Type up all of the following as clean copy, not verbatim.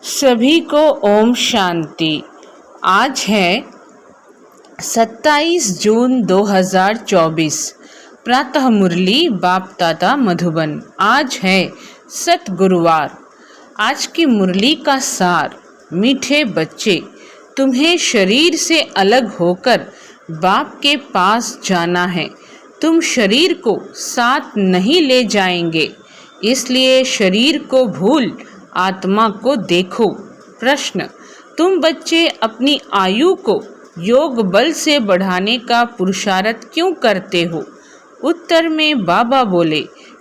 सभी को ओम शांति। आज है 27 जून 2024। प्रातः मुरली बाप दादा मधुबन। आज है सत गुरुवार। आज की मुरली का सार। मीठे बच्चे, तुम्हें शरीर से अलग होकर बाप के पास जाना है। तुम शरीर को साथ नहीं ले जाएंगे, इसलिए शरीर को भूल आत्मा को देखो। प्रश्न, तुम बच्चे अपनी आयु को योग बल से बढ़ाने का पुरुषार्थ क्यों करते हो? उत्तर में बाबा बोले,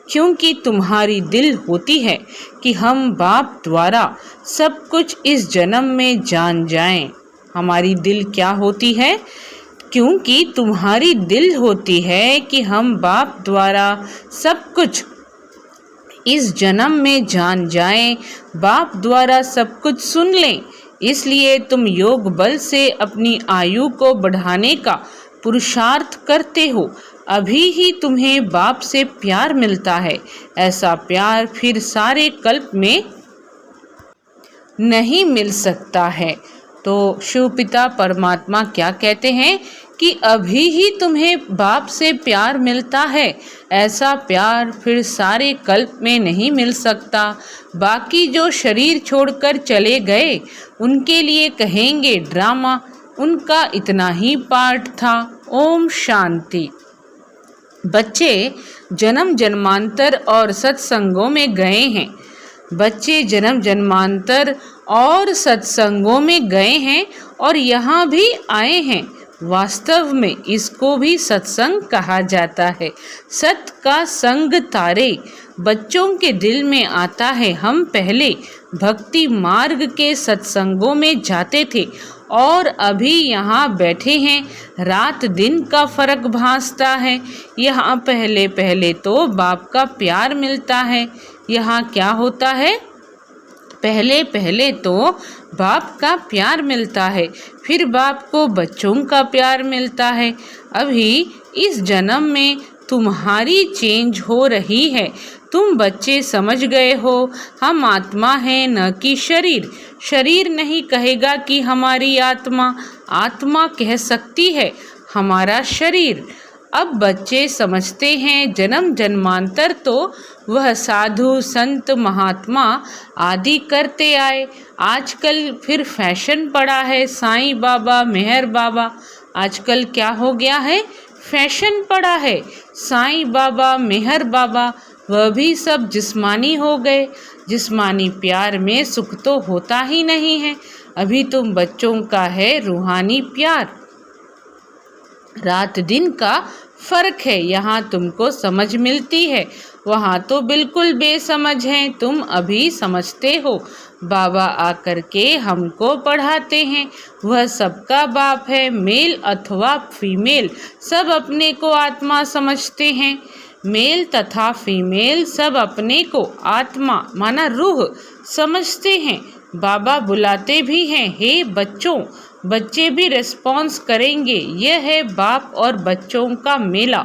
क्योंकि तुम्हारी दिल होती है कि हम बाप द्वारा सब कुछ इस जन्म में जान जाएं। हमारी दिल क्या होती है? क्योंकि तुम्हारी दिल होती है कि हम बाप द्वारा सब कुछ इस जन्म में जान जाएं, बाप द्वारा सब कुछ सुन लें। इसलिए तुम योग बल से अपनी आयु को बढ़ाने का पुरुषार्थ करते हो। अभी ही तुम्हें बाप से प्यार मिलता है। ऐसा प्यार फिर सारे कल्प में नहीं मिल सकता है। तो शिव पिता परमात्मा क्या कहते हैं कि अभी ही तुम्हें बाप से प्यार मिलता है। ऐसा प्यार फिर सारे कल्प में नहीं मिल सकता। बाकी जो शरीर छोड़कर चले गए उनके लिए कहेंगे ड्रामा, उनका इतना ही पार्ट था। ओम शांति। बच्चे जन्म जन्मांतर और सत्संगों में गए हैं। बच्चे जन्म जन्मांतर और सत्संगों में गए हैं और यहाँ भी आए हैं। वास्तव में इसको भी सत्संग कहा जाता है। सत का संग तारे बच्चों के दिल में आता है। हम पहले भक्ति मार्ग के सत्संगों में जाते थे और अभी यहाँ बैठे हैं। रात दिन का फर्क भासता है। यहाँ पहले पहले तो बाप का प्यार मिलता है। यहाँ क्या होता है? पहले पहले तो बाप का प्यार मिलता है, फिर बाप को बच्चों का प्यार मिलता है। अभी इस जन्म में तुम्हारी चेंज हो रही है। तुम बच्चे समझ गए हो हम आत्मा हैं, न कि शरीर। शरीर नहीं कहेगा कि हमारी आत्मा, आत्मा कह सकती है हमारा शरीर। अब बच्चे समझते हैं जन्म जन्मांतर तो वह साधु संत महात्मा आदि करते आए। आजकल फिर फैशन पड़ा है साईं बाबा मेहर बाबा। आजकल क्या हो गया है? फैशन पड़ा है। साईं बाबा मेहर बाबा वह भी सब जिस्मानी हो गए। जिस्मानी प्यार में सुख तो होता ही नहीं है। अभी तुम बच्चों का है रूहानी प्यार। रात दिन का फर्क है। यहाँ तुमको समझ मिलती है, वहाँ तो बिल्कुल बेसमझ हैं। तुम अभी समझते हो। बाबा आकर के हमको पढ़ाते हैं। वह सबका बाप है, मेल अथवा फीमेल सब अपने को आत्मा समझते हैं। मेल तथा फीमेल सब अपने को आत्मा माना रूह समझते हैं। बाबा बुलाते भी हैं, हे बच्चों। बच्चे भी रिस्पॉन्स करेंगे। यह है बाप और बच्चों का मेला।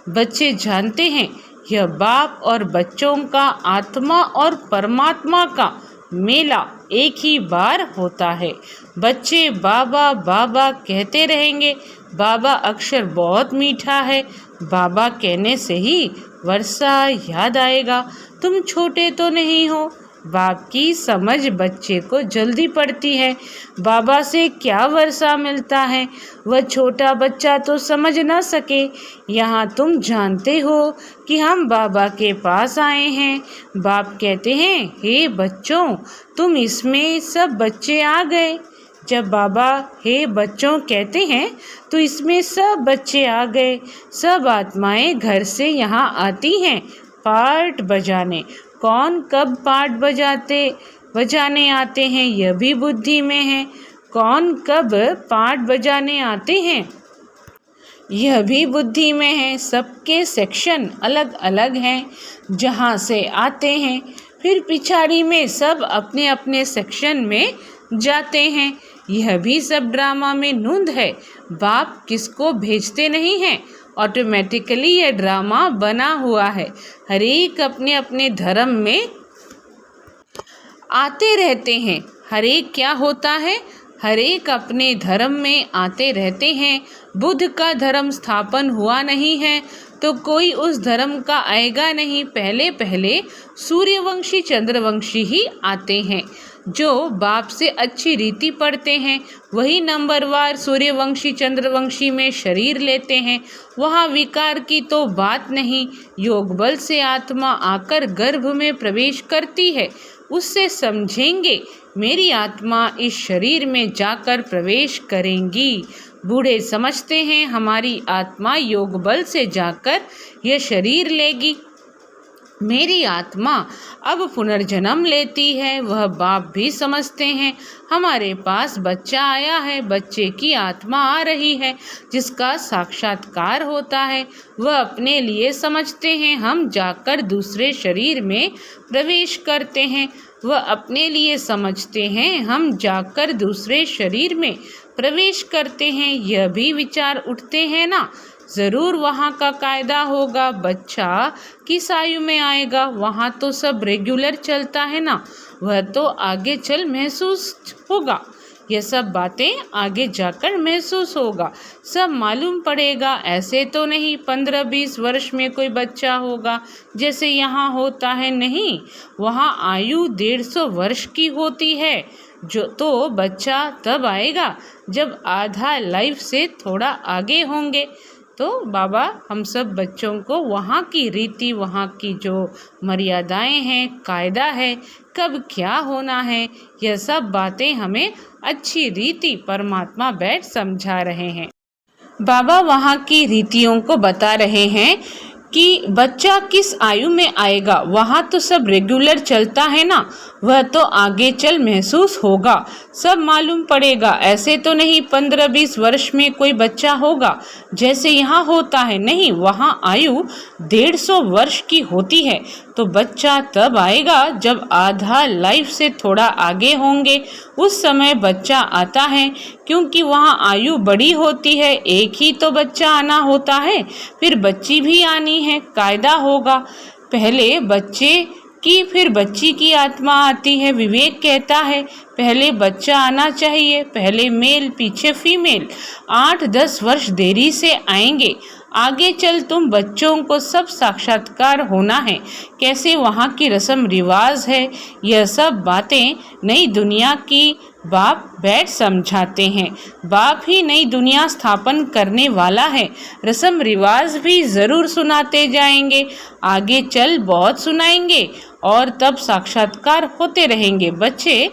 बच्चे जानते हैं यह बाप और बच्चों का आत्मा और परमात्मा का मेला एक ही बार होता है। बच्चे बाबा बाबा कहते रहेंगे। बाबा अक्षर बहुत मीठा है। बाबा कहने से ही वर्षा याद आएगा। तुम छोटे तो नहीं हो। बाप की समझ बच्चे को जल्दी पड़ती है। बाबा से क्या वर्षा मिलता है वह छोटा बच्चा तो समझ ना सके। यहाँ तुम जानते हो कि हम बाबा के पास आए हैं। बाप कहते हैं, हे बच्चों, तुम इसमें सब बच्चे आ गए। जब बाबा हे बच्चों कहते हैं तो इसमें सब बच्चे आ गए। सब आत्माएं घर से यहाँ आती हैं पार्ट बजाने। कौन कब पार्ट बजाने आते हैं यह भी बुद्धि में है। कौन कब पार्ट बजाने आते हैं यह भी बुद्धि में है। सबके सेक्शन अलग अलग हैं जहाँ से आते हैं। फिर पिछाड़ी में सब अपने अपने सेक्शन में जाते हैं। यह भी सब ड्रामा में नूंद है। बाप किसको भेजते नहीं हैं, ऑटोमेटिकली यह ड्रामा बना हुआ है। हर एक अपने अपने धर्म में आते रहते हैं। हरेक क्या होता है? हरेक अपने धर्म में आते रहते हैं। बुद्ध का धर्म स्थापन हुआ नहीं है तो कोई उस धर्म का आएगा नहीं। पहले पहले सूर्यवंशी चंद्रवंशी ही आते हैं। जो बाप से अच्छी रीति पढ़ते हैं वही नंबरवार सूर्यवंशी चंद्रवंशी में शरीर लेते हैं। वहाँ विकार की तो बात नहीं। योग बल से आत्मा आकर गर्भ में प्रवेश करती है। उससे समझेंगे मेरी आत्मा इस शरीर में जाकर प्रवेश करेंगी। बूढ़े समझते हैं हमारी आत्मा योग बल से जाकर यह शरीर लेगी। मेरी आत्मा अब पुनर्जन्म लेती है। वह बाप भी समझते हैं हमारे पास बच्चा आया है, बच्चे की आत्मा आ रही है जिसका साक्षात्कार होता है। वह अपने लिए समझते हैं हम जाकर दूसरे शरीर में प्रवेश करते हैं। वह अपने लिए समझते हैं हम जाकर दूसरे शरीर में प्रवेश करते हैं। यह भी विचार उठते हैं ना, ज़रूर वहाँ का कायदा होगा। बच्चा किस आयु में आएगा? वहाँ तो सब रेगुलर चलता है ना। वह तो आगे चल महसूस होगा। यह सब बातें आगे जाकर महसूस होगा, सब मालूम पड़ेगा। ऐसे तो नहीं 15-20 वर्ष में कोई बच्चा होगा जैसे यहाँ होता है। नहीं, वहाँ आयु 150 वर्ष की होती है। जो तो बच्चा तब आएगा जब आधा लाइफ से थोड़ा आगे होंगे। तो बाबा हम सब बच्चों को वहाँ की रीति, वहाँ की जो मर्यादाएं हैं, कायदा है, कब क्या होना है, यह सब बातें हमें अच्छी रीति परमात्मा बैठ समझा रहे हैं। बाबा वहाँ की रीतियों को बता रहे हैं कि बच्चा किस आयु में आएगा। वहाँ तो सब रेगुलर चलता है ना। वह तो आगे चल महसूस होगा, सब मालूम पड़ेगा। ऐसे तो नहीं 15-20 वर्ष में कोई बच्चा होगा जैसे यहाँ होता है। नहीं, वहाँ आयु 150 वर्ष की होती है। तो बच्चा तब आएगा जब आधा लाइफ से थोड़ा आगे होंगे। उस समय बच्चा आता है क्योंकि वहाँ आयु बड़ी होती है। एक ही तो बच्चा आना होता है, फिर बच्ची भी आनी है। कायदा होगा, पहले बच्चे की फिर बच्ची की आत्मा आती है। विवेक कहता है पहले बच्चा आना चाहिए, पहले मेल पीछे फीमेल। 8-10 वर्ष देरी से आएंगे। आगे चल तुम बच्चों को सब साक्षात्कार होना है। कैसे वहाँ की रस्म रिवाज है, यह सब बातें नई दुनिया की बाप बैठ समझाते हैं। बाप ही नई दुनिया स्थापन करने वाला है। रस्म रिवाज भी ज़रूर सुनाते जाएंगे, आगे चल बहुत सुनाएंगे और तब साक्षात्कार होते रहेंगे। बच्चे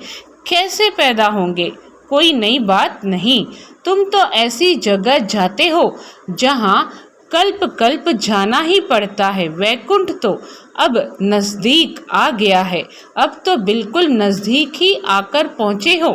कैसे पैदा होंगे, कोई नई बात नहीं। तुम तो ऐसी जगह जाते हो जहाँ कल्प कल्प जाना ही पड़ता है। वैकुंठ तो अब नज़दीक आ गया है। अब तो बिल्कुल नज़दीक ही आकर पहुँचे हो।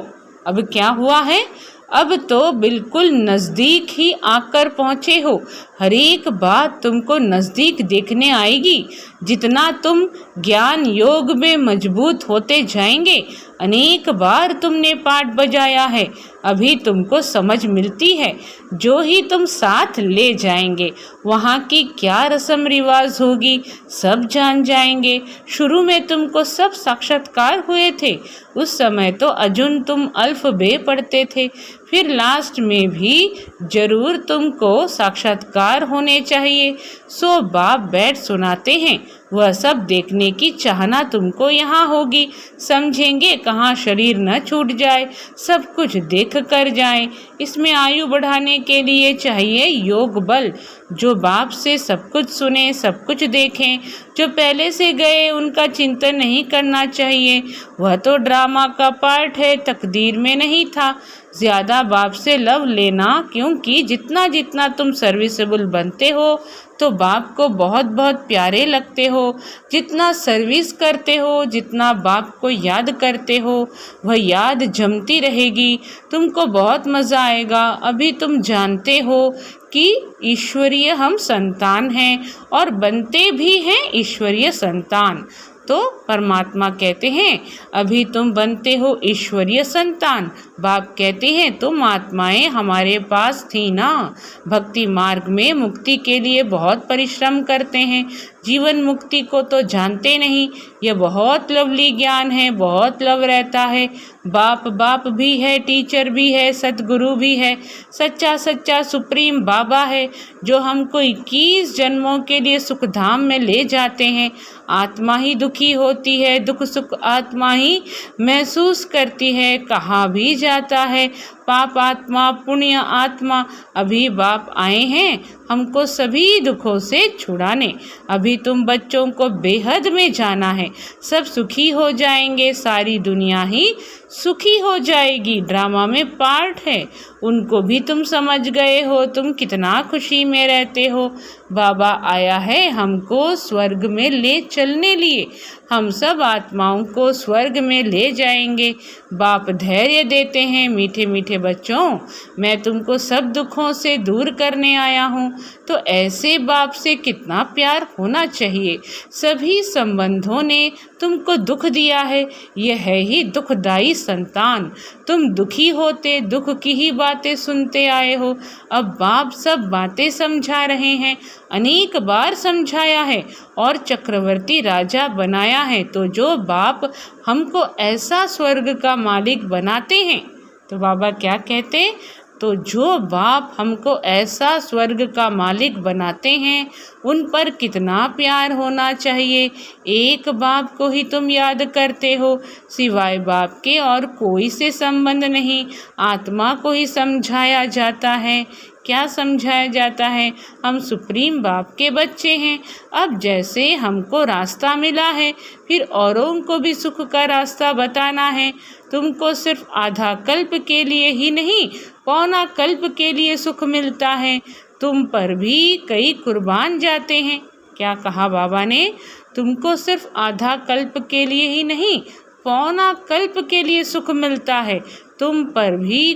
अब क्या हुआ है? अब तो बिल्कुल नज़दीक ही आकर पहुँचे हो। हर एक बात तुमको नज़दीक देखने आएगी। जितना तुम ज्ञान योग में मजबूत होते जाएंगे, अनेक बार तुमने पाठ बजाया है, अभी तुमको समझ मिलती है। जो ही तुम साथ ले जाएंगे, वहाँ की क्या रस्म रिवाज होगी, सब जान जाएंगे। शुरू में तुमको सब साक्षात्कार हुए थे। उस समय तो अजुन तुम अल्फ बे पढ़ते थे। फिर लास्ट में भी जरूर तुमको साक्षात्कार होने चाहिए। सो बाप बैठ सुनाते हैं, वह सब देखने की चाहना तुमको यहाँ होगी। समझेंगे कहाँ शरीर न छूट जाए, सब कुछ देख कर जाए। इसमें आयु बढ़ाने के लिए चाहिए योग बल। जो बाप से सब कुछ सुने, सब कुछ देखें। जो पहले से गए उनका चिंतन नहीं करना चाहिए। वह तो ड्रामा का पार्ट है, तकदीर में नहीं था। ज़्यादा बाप से लव लेना, क्योंकि जितना जितना तुम सर्विसेबल बनते हो तो बाप को बहुत बहुत प्यारे लगते हो। जितना सर्विस करते हो, जितना बाप को याद करते हो, वह याद जमती रहेगी। तुमको बहुत मज़ा आएगा। अभी तुम जानते हो कि ईश्वरीय हम संतान हैं और बनते भी हैं ईश्वरीय संतान। तो परमात्मा कहते हैं अभी तुम बनते हो ईश्वरीय संतान। बाप कहते हैं तुम आत्माएं हमारे पास थी ना, भक्ति मार्ग में मुक्ति के लिए बहुत परिश्रम करते हैं। जीवन मुक्ति को तो जानते नहीं। यह बहुत लवली ज्ञान है, बहुत लव रहता है। बाप बाप भी है, टीचर भी है, सतगुरु भी है, सच्चा सच्चा सुप्रीम बाबा है जो हमको 21 जन्मों के लिए सुखधाम में ले जाते हैं। आत्मा ही दुखी होती है, दुख सुख आत्मा ही महसूस करती है। कहा भी जाता है पाप आत्मा पुण्य आत्मा। अभी बाप आए हैं हमको सभी दुखों से छुड़ाने। अभी तुम बच्चों को बेहद में जाना है, सब सुखी हो जाएंगे, सारी दुनिया ही सुखी हो जाएगी। ड्रामा में पार्ट है, उनको भी तुम समझ गए हो, तुम कितना खुशी में रहते हो। बाबा आया है हमको स्वर्ग में ले चलने लिए, हम सब आत्माओं को स्वर्ग में ले जाएंगे। बाप धैर्य देते हैं, मीठे मीठे बच्चों मैं तुमको सब दुखों से दूर करने आया हूँ। तो ऐसे बाप से कितना प्यार होना चाहिए। सभी संबंधों ने तुमको दुख दिया है, यह है ही दुखदाई संतान। तुम दुखी होते दुख की ही बातें सुनते आए हो। अब बाप सब बातें समझा रहे हैं, अनेक बार समझाया है और चक्रवर्ती राजा बनाया है। तो जो बाप हमको ऐसा स्वर्ग का मालिक बनाते हैं, तो बाबा क्या कहते, तो जो बाप हमको ऐसा स्वर्ग का मालिक बनाते हैं उन पर कितना प्यार होना चाहिए। एक बाप को ही तुम याद करते हो, सिवाय बाप के और कोई से संबंध नहीं। आत्मा को ही समझाया जाता है। क्या समझाया जाता है, हम सुप्रीम बाप के बच्चे हैं। अब जैसे हमको रास्ता मिला है, फिर औरों को भी सुख का रास्ता बताना है। तुमको सिर्फ आधा कल्प के लिए ही नहीं, पौना कल्प के लिए सुख मिलता है। तुम पर भी कई कुर्बान जाते हैं। क्या कहा बाबा ने, तुमको सिर्फ आधा कल्प के लिए ही नहीं, पौना कल्प के लिए सुख मिलता है। तुम पर भी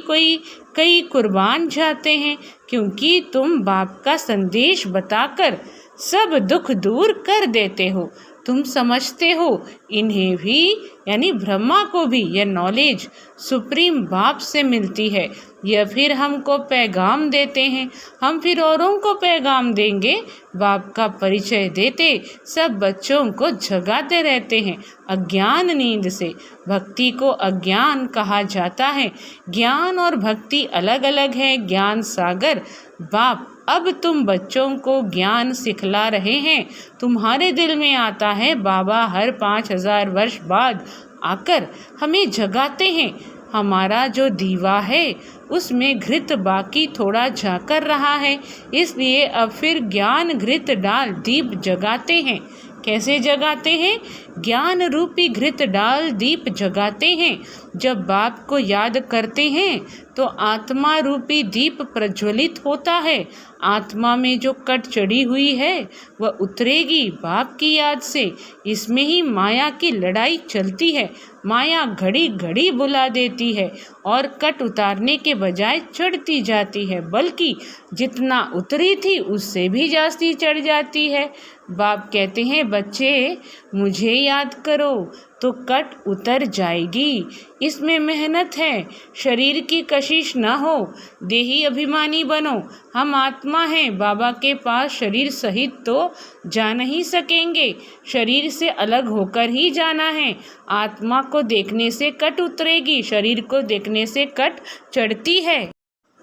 कई कुर्बान जाते हैं, क्योंकि तुम बाप का संदेश बताकर सब दुख दूर कर देते हो। तुम समझते हो इन्हें भी, यानी ब्रह्मा को भी यह नॉलेज सुप्रीम बाप से मिलती है। यह फिर हमको पैगाम देते हैं, हम फिर औरों को पैगाम देंगे। बाप का परिचय देते सब बच्चों को जगाते रहते हैं अज्ञान नींद से। भक्ति को अज्ञान कहा जाता है। ज्ञान और भक्ति अलग अलग है। ज्ञान सागर बाप अब तुम बच्चों को ज्ञान सिखला रहे हैं। तुम्हारे दिल में आता है बाबा हर 5000 वर्ष बाद आकर हमें जगाते हैं। हमारा जो दीवा है उसमें घृत बाकी थोड़ा झाकर रहा है, इसलिए अब फिर ज्ञान घृत डाल दीप जगाते हैं। कैसे जगाते हैं, ज्ञान रूपी घृत डाल दीप जगाते हैं। जब बाप को याद करते हैं तो आत्मा रूपी दीप प्रज्वलित होता है। आत्मा में जो कट चढ़ी हुई है वह उतरेगी बाप की याद से। इसमें ही माया की लड़ाई चलती है। माया घड़ी घड़ी बुला देती है और कट उतारने के बजाय चढ़ती जाती है, बल्कि जितना उतरी थी उससे भी जास्ती चढ़ जाती है। बाप कहते हैं बच्चे मुझे याद करो तो कट उतर जाएगी। इसमें मेहनत है, शरीर की कशिश न हो, देही अभिमानी बनो। हम आत्मा हैं, बाबा के पास शरीर सहित तो जा नहीं सकेंगे, शरीर से अलग होकर ही जाना है। आत्मा को देखने से कट उतरेगी, शरीर को देखने से कट चढ़ती है।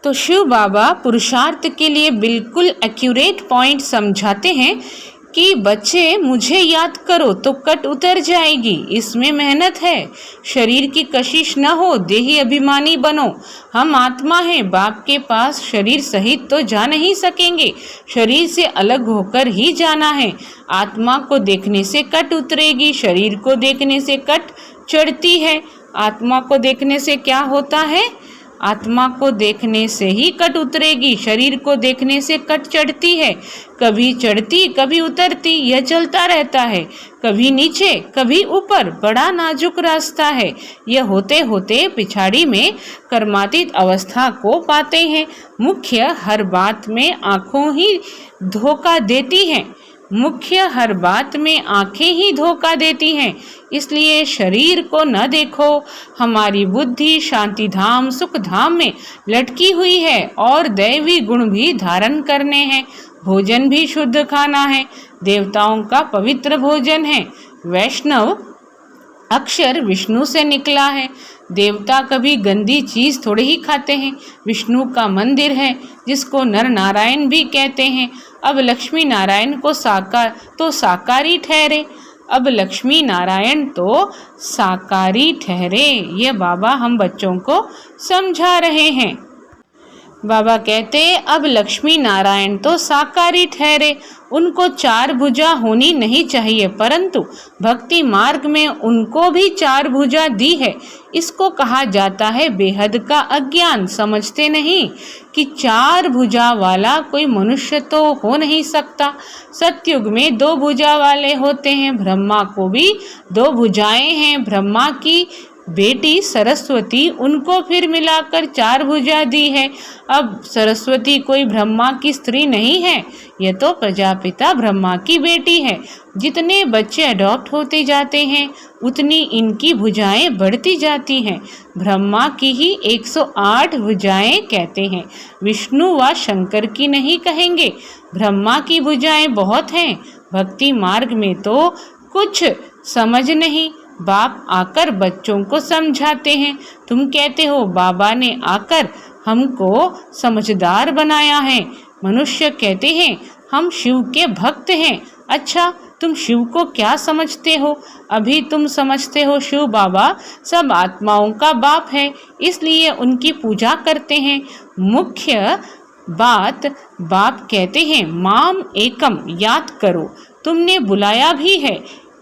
तो शिव बाबा पुरुषार्थ के लिए बिल्कुल एक्यूरेट पॉइंट समझाते हैं कि बच्चे मुझे याद करो तो कट उतर जाएगी। इसमें मेहनत है, शरीर की कशिश न हो, देही अभिमानी बनो। हम आत्मा हैं, बाप के पास शरीर सहित तो जा नहीं सकेंगे, शरीर से अलग होकर ही जाना है। आत्मा को देखने से कट उतरेगी, शरीर को देखने से कट चढ़ती है। आत्मा को देखने से क्या होता है, आत्मा को देखने से ही कट उतरेगी, शरीर को देखने से कट चढ़ती है। कभी चढ़ती कभी उतरती, यह चलता रहता है, कभी नीचे कभी ऊपर। बड़ा नाजुक रास्ता है। यह होते होते पिछाड़ी में कर्मातीत अवस्था को पाते हैं। मुख्य हर बात में आँखों ही धोखा देती हैं, मुख्य हर बात में आँखें ही धोखा देती हैं। इसलिए शरीर को न देखो। हमारी बुद्धि शांति धाम सुख धाम में लटकी हुई है और दैवी गुण भी धारण करने हैं। भोजन भी शुद्ध खाना है, देवताओं का पवित्र भोजन है। वैष्णव अक्षर विष्णु से निकला है। देवता कभी गंदी चीज थोड़े ही खाते हैं। विष्णु का मंदिर है जिसको नर नारायण भी कहते हैं। अब लक्ष्मी नारायण को साकारी ठहरे। अब लक्ष्मी नारायण तो साकारी ठहरे। ये बाबा हम बच्चों को समझा रहे हैं। बाबा कहते अब लक्ष्मी नारायण तो साकारी ठहरे। उनको 4 भुजा होनी नहीं चाहिए, परंतु भक्ति मार्ग में उनको भी 4 भुजा दी है। इसको कहा जाता है बेहद का अज्ञान। समझते नहीं कि 4 भुजा वाला कोई मनुष्य तो हो नहीं सकता। सतयुग में 2 भुजा वाले होते हैं। ब्रह्मा को भी 2 भुजाएं हैं। ब्रह्मा की बेटी सरस्वती, उनको फिर मिलाकर 4 भुजा दी है। अब सरस्वती कोई ब्रह्मा की स्त्री नहीं है, यह तो प्रजापिता ब्रह्मा की बेटी है। जितने बच्चे अडॉप्ट होते जाते हैं उतनी इनकी भुजाएं बढ़ती जाती हैं। ब्रह्मा की ही 108 भुजाएं कहते हैं, विष्णु व शंकर की नहीं कहेंगे। ब्रह्मा की भुजाएं बहुत हैं। भक्ति मार्ग में तो कुछ समझ नहीं। बाप आकर बच्चों को समझाते हैं। तुम कहते हो बाबा ने आकर हमको समझदार बनाया है। मनुष्य कहते हैं हम शिव के भक्त हैं। अच्छा, तुम शिव को क्या समझते हो? अभी तुम समझते हो शिव बाबा सब आत्माओं का बाप है, इसलिए उनकी पूजा करते हैं। मुख्य बात बाप कहते हैं माम एकम याद करो। तुमने बुलाया भी है,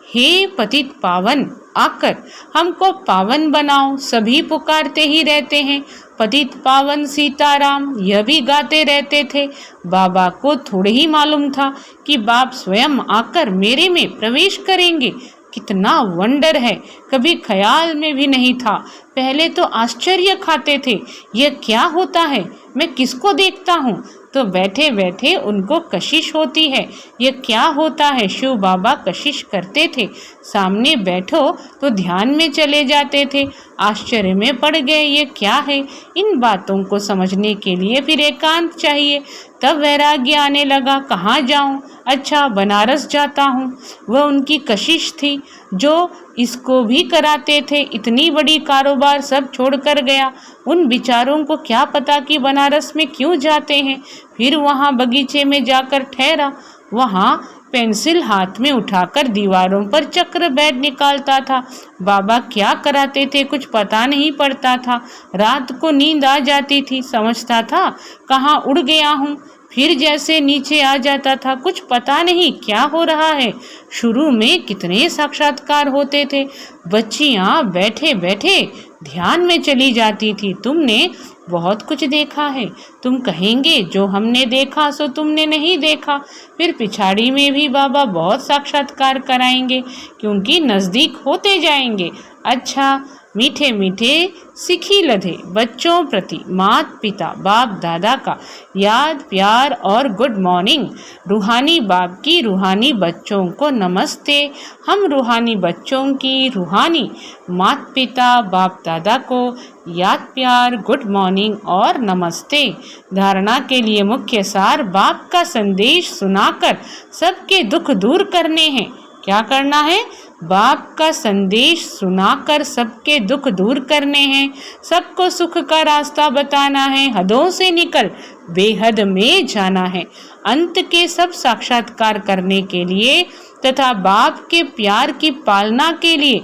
हे पतित पावन आकर हमको पावन बनाओ। सभी पुकारते ही रहते हैं पतित पावन सीताराम, यह भी गाते रहते थे। बाबा को थोड़े ही मालूम था कि बाप स्वयं आकर मेरे में प्रवेश करेंगे। कितना वंडर है, कभी ख्याल में भी नहीं था। पहले तो आश्चर्य खाते थे, यह क्या होता है, मैं किसको देखता हूँ? तो बैठे बैठे उनको कशिश होती है, ये क्या होता है? शिव बाबा कशिश करते थे। सामने बैठो तो ध्यान में चले जाते थे। आश्चर्य में पड़ गए, ये क्या है? इन बातों को समझने के लिए फिर एकांत चाहिए। तब वैराग्य आने लगा, कहाँ जाऊँ? अच्छा, बनारस जाता हूँ। वह उनकी कशिश थी। जो इसको भी कराते थे, इतनी बड़ी कारोबार सब छोड़कर गया। उन बिचारों को क्या पता कि बनारस में क्यों जाते हैं। फिर वहाँ बगीचे में जाकर ठहरा। वहाँ पेंसिल हाथ में उठाकर दीवारों पर चक्र बैठ निकालता था। बाबा क्या कराते थे कुछ पता नहीं पड़ता था। रात को नींद आ जाती थी, समझता था कहाँ उड़ गया हूँ। फिर जैसे नीचे आ जाता था, कुछ पता नहीं क्या हो रहा है। शुरू में कितने साक्षात्कार होते थे। बच्चियाँ बैठे बैठे ध्यान में चली जाती थी। तुमने बहुत कुछ देखा है। तुम कहेंगे जो हमने देखा सो तुमने नहीं देखा। फिर पिछाड़ी में भी बाबा बहुत साक्षात्कार कराएंगे, क्योंकि नज़दीक होते जाएंगे। अच्छा, मीठे मीठे सिखी लधे बच्चों प्रति माता पिता बाप दादा का याद प्यार और गुड मॉर्निंग। रूहानी बाप की रूहानी बच्चों को नमस्ते। हम रूहानी बच्चों की रूहानी माता पिता बाप दादा को याद प्यार गुड मॉर्निंग और नमस्ते। धारणा के लिए मुख्य सार बाप का संदेश सुनाकर सबके दुख दूर करने हैं। क्या करना है? बाप का संदेश सुनाकर सबके दुख दूर करने हैं। सबको सुख का रास्ता बताना है। हदों से निकल बेहद में जाना है। अंत के सब साक्षात्कार करने के लिए तथा बाप के प्यार की पालना के लिए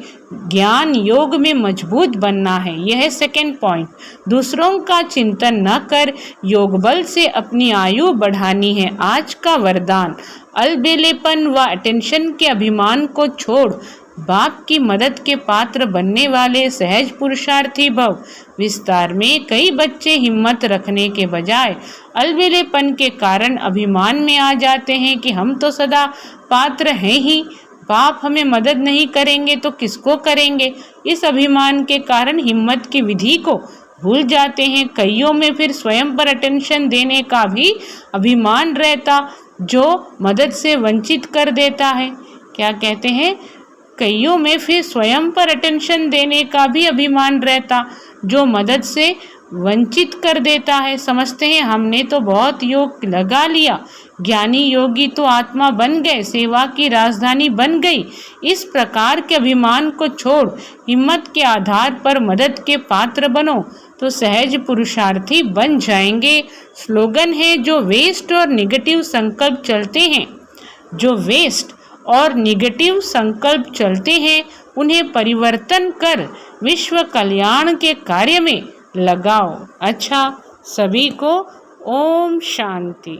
ज्ञान योग में मजबूत बनना है। यह है सेकेंड पॉइंट। दूसरों का चिंतन न कर योग बल से अपनी आयु बढ़ानी है। आज का वरदान, अलबेलेपन व अटेंशन के अभिमान को छोड़ बाप की मदद के पात्र बनने वाले सहज पुरुषार्थी भव। विस्तार में कई बच्चे हिम्मत रखने के बजाय अलबेलेपन के कारण अभिमान में आ जाते हैं कि हम तो सदा पात्र हैं ही, बाप हमें मदद नहीं करेंगे तो किसको करेंगे। इस अभिमान के कारण हिम्मत की विधि को भूल जाते हैं। कईयों में फिर स्वयं पर अटेंशन देने का भी अभिमान रहता, जो मदद से वंचित कर देता है। क्या कहते हैं? कईयों में फिर स्वयं पर अटेंशन देने का भी अभिमान रहता, जो मदद से वंचित कर देता है। समझते हैं हमने तो बहुत योग लगा लिया, ज्ञानी योगी तो आत्मा बन गए, सेवा की राजधानी बन गई। इस प्रकार के अभिमान को छोड़ हिम्मत के आधार पर मदद के पात्र बनो तो सहज पुरुषार्थी बन जाएंगे। स्लोगन है, जो वेस्ट और निगेटिव संकल्प चलते हैं, जो वेस्ट और निगेटिव संकल्प चलते हैं उन्हें परिवर्तन कर विश्व कल्याण के कार्य में लगाओ। अच्छा, सभी को ओम शांति।